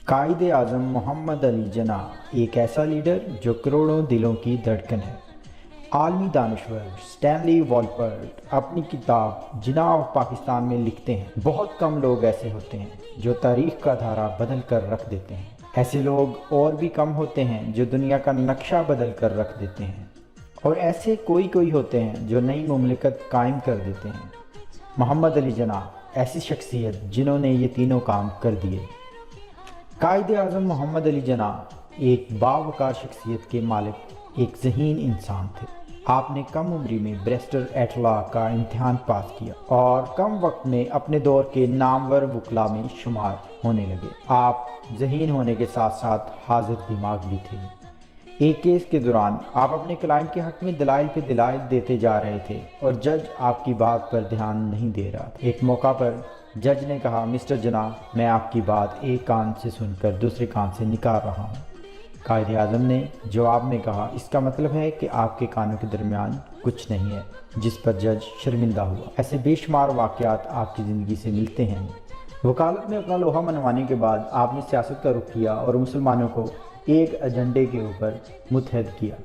قائد اعظم محمد علی جناح ایک ایسا لیڈر جو کروڑوں دلوں کی دھڑکن ہے۔ عالمی دانشور سٹینلی والپرٹ اپنی کتاب جناح آف پاکستان میں لکھتے ہیں، بہت کم لوگ ایسے ہوتے ہیں جو تاریخ کا دھارا بدل کر رکھ دیتے ہیں۔ ایسے لوگ اور بھی کم ہوتے ہیں جو دنیا کا نقشہ بدل کر رکھ دیتے ہیں، اور ایسے کوئی ہوتے ہیں جو نئی مملکت قائم کر دیتے ہیں۔ محمد علی جناح ایسی شخصیت جنہوں نے یہ تینوں کام کر دیے۔ قائد اعظم محمد علی جناح ایک باوقار شخصیت کے مالک، ایک ذہین انسان تھے۔ آپ نے کم عمری میں بیرسٹر ایٹ لا کا امتحان پاس کیا اور کم وقت میں اپنے دور کے نامور وکلاء میں شمار ہونے لگے۔ آپ ذہین ہونے کے ساتھ ساتھ حاضر دماغ بھی تھے۔ ایک کیس کے دوران آپ اپنے کلائنٹ کے حق میں دلائل پہ دلائل دیتے جا رہے تھے اور جج آپ کی بات پر دھیان نہیں دے رہا تھا۔ ایک موقع پر جج نے کہا، مسٹر جناح، میں آپ کی بات ایک کان سے سن کر دوسرے کان سے نکال رہا ہوں۔ قائد اعظم نے جواب میں کہا، اس کا مطلب ہے کہ آپ کے کانوں کے درمیان کچھ نہیں ہے، جس پر جج شرمندہ ہوا۔ ایسے بے شمار واقعات آپ کی زندگی سے ملتے ہیں۔ وکالت میں اپنا لوہا منوانے کے بعد آپ نے سیاست کا رخ کیا اور مسلمانوں کو ایک ایجنڈے کے اوپر متحد کیا،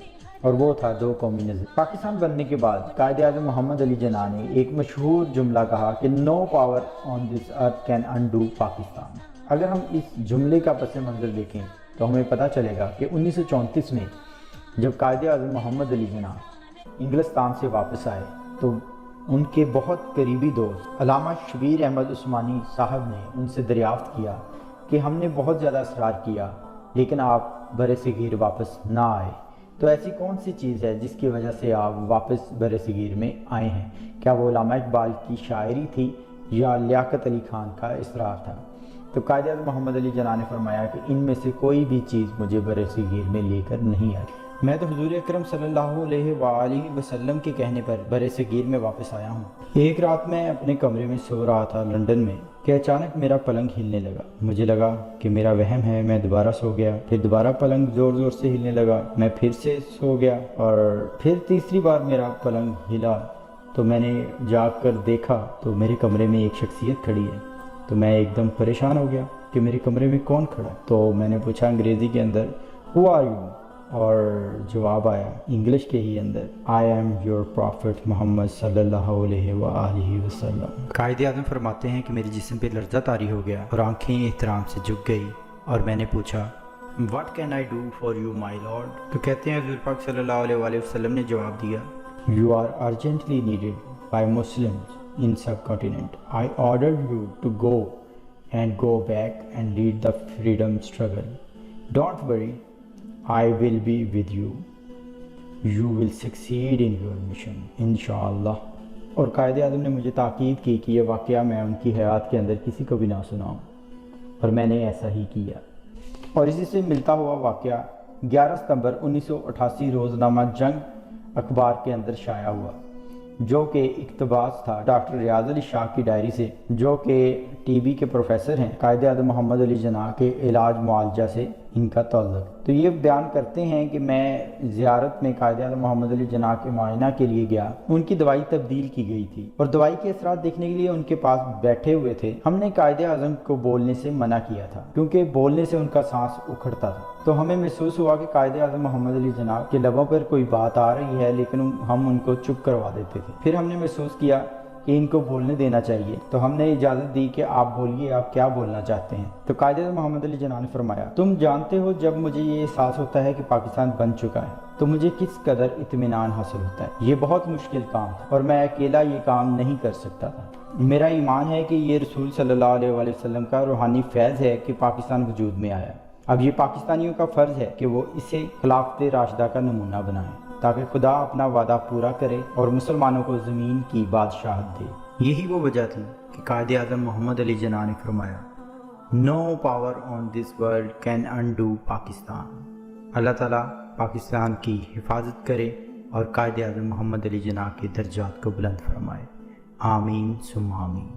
اور وہ تھا دو قومی نظام۔ پاکستان بننے کے بعد قائد اعظم محمد علی جناح نے ایک مشہور جملہ کہا کہ no power on this earth can undo Pakistan. اگر ہم اس جملے کا پس منظر دیکھیں تو ہمیں پتہ چلے گا کہ 1934 میں جب قائد اعظم محمد علی جناح انگلستان سے واپس آئے تو ان کے بہت قریبی دوست علامہ شبیر احمد عثمانی صاحب نے ان سے دریافت کیا کہ ہم نے بہت زیادہ اصرار کیا لیکن آپ برصغیر واپس نہ آئے، تو ایسی کون سی چیز ہے جس کی وجہ سے آپ واپس برصغیر میں آئے ہیں؟ کیا وہ علامہ اقبال کی شاعری تھی یا لیاقت علی خان کا اصرار تھا؟ تو قائد اعظم محمد علی جناح نے فرمایا کہ ان میں سے کوئی بھی چیز مجھے برصغیر میں لے کر نہیں آئی، میں تو حضور اکرم صلی اللہ علیہ وآلہ وسلم کے کہنے پر برصغیر میں واپس آیا ہوں۔ ایک رات میں اپنے کمرے میں سو رہا تھا لندن میں کہ اچانک میرا پلنگ ہلنے لگا۔ مجھے لگا کہ میرا وہم ہے، میں دوبارہ سو گیا۔ پھر دوبارہ پلنگ زور سے ہلنے لگا، میں پھر سے سو گیا، اور پھر تیسری بار میرا پلنگ ہلا تو میں نے جاگ کر دیکھا تو میرے کمرے میں ایک شخصیت کھڑی ہے۔ تو میں ایک دم پریشان ہو گیا کہ میرے کمرے میں کون کھڑا ہے۔ تو میں نے پوچھا انگریزی کے اندر، ہو آر یو؟ اور جواب آیا انگلش کے ہی اندر، آئی ایم یور پروفٹ محمد صلی اللہ علیہ وآلہ وسلم۔ قائد اعظم فرماتے ہیں کہ میرے جسم پہ لرزہ طاری ہو گیا اور آنکھیں احترام سے جھک گئی، اور میں نے پوچھا، what can I do for you my lord? تو کہتے ہیں حضور پاک صلی اللہ علیہ وآلہ وسلم نے جواب دیا، you are urgently needed by Muslims in subcontinent. I ordered you to go and go back and lead the freedom struggle. Don't worry, I will be with you. You will succeed in your mission, inshallah. اور قائد اعظم نے مجھے تاکید کی کہ یہ واقعہ میں ان کی حیات کے اندر کسی کو بھی نہ سناؤں، اور میں نے ایسا ہی کیا۔ اور اسی سے ملتا ہوا واقعہ 11 ستمبر 1988 روزنامہ جنگ اخبار کے اندر شائع ہوا، جو کہ اقتباس تھا ڈاکٹر ریاض علی شاہ کی ڈائری سے، جو کہ ٹی بی کے پروفیسر ہیں۔ قائد اعظم محمد علی جناح کے علاج معالجہ سے ان کا تعلق۔ تو یہ بیان کرتے ہیں کہ میں زیارت میں قائد اعظم محمد علی جناح کے معائنہ کے لیے گیا، ان کی دوائی تبدیل کی گئی تھی اور دوائی کے اثرات دیکھنے کے لیے ان کے پاس بیٹھے ہوئے تھے۔ ہم نے قائد اعظم کو بولنے سے منع کیا تھا کیونکہ بولنے سے ان کا سانس اکھڑتا تھا۔ تو ہمیں محسوس ہوا کہ قائد اعظم محمد علی جناح کے لبوں پر کوئی بات آ رہی ہے لیکن ہم ان کو چپ کروا دیتے تھے۔ پھر ہم نے محسوس کیا کہ ان کو بولنے دینا چاہیے، تو ہم نے اجازت دی کہ آپ بولیے، آپ کیا بولنا چاہتے ہیں۔ تو قائد اعظم محمد علی جناح نے فرمایا، تم جانتے ہو جب مجھے یہ احساس ہوتا ہے کہ پاکستان بن چکا ہے تو مجھے کس قدر اطمینان حاصل ہوتا ہے۔ یہ بہت مشکل کام تھا اور میں اکیلا یہ کام نہیں کر سکتا تھا۔ میرا ایمان ہے کہ یہ رسول صلی اللہ علیہ وآلہ وسلم کا روحانی فیض ہے کہ پاکستان وجود میں آیا۔ اب یہ پاکستانیوں کا فرض ہے کہ وہ اسے خلافت راشدہ کا نمونہ بنائیں تاکہ خدا اپنا وعدہ پورا کرے اور مسلمانوں کو زمین کی بادشاہت دے۔ یہی وہ وجہ تھی کہ قائد اعظم محمد علی جناح نے فرمایا، no power on this world can undo Pakistan. اللہ تعالیٰ پاکستان کی حفاظت کرے اور قائد اعظم محمد علی جناح کے درجات کو بلند فرمائے، آمین ثم آمین۔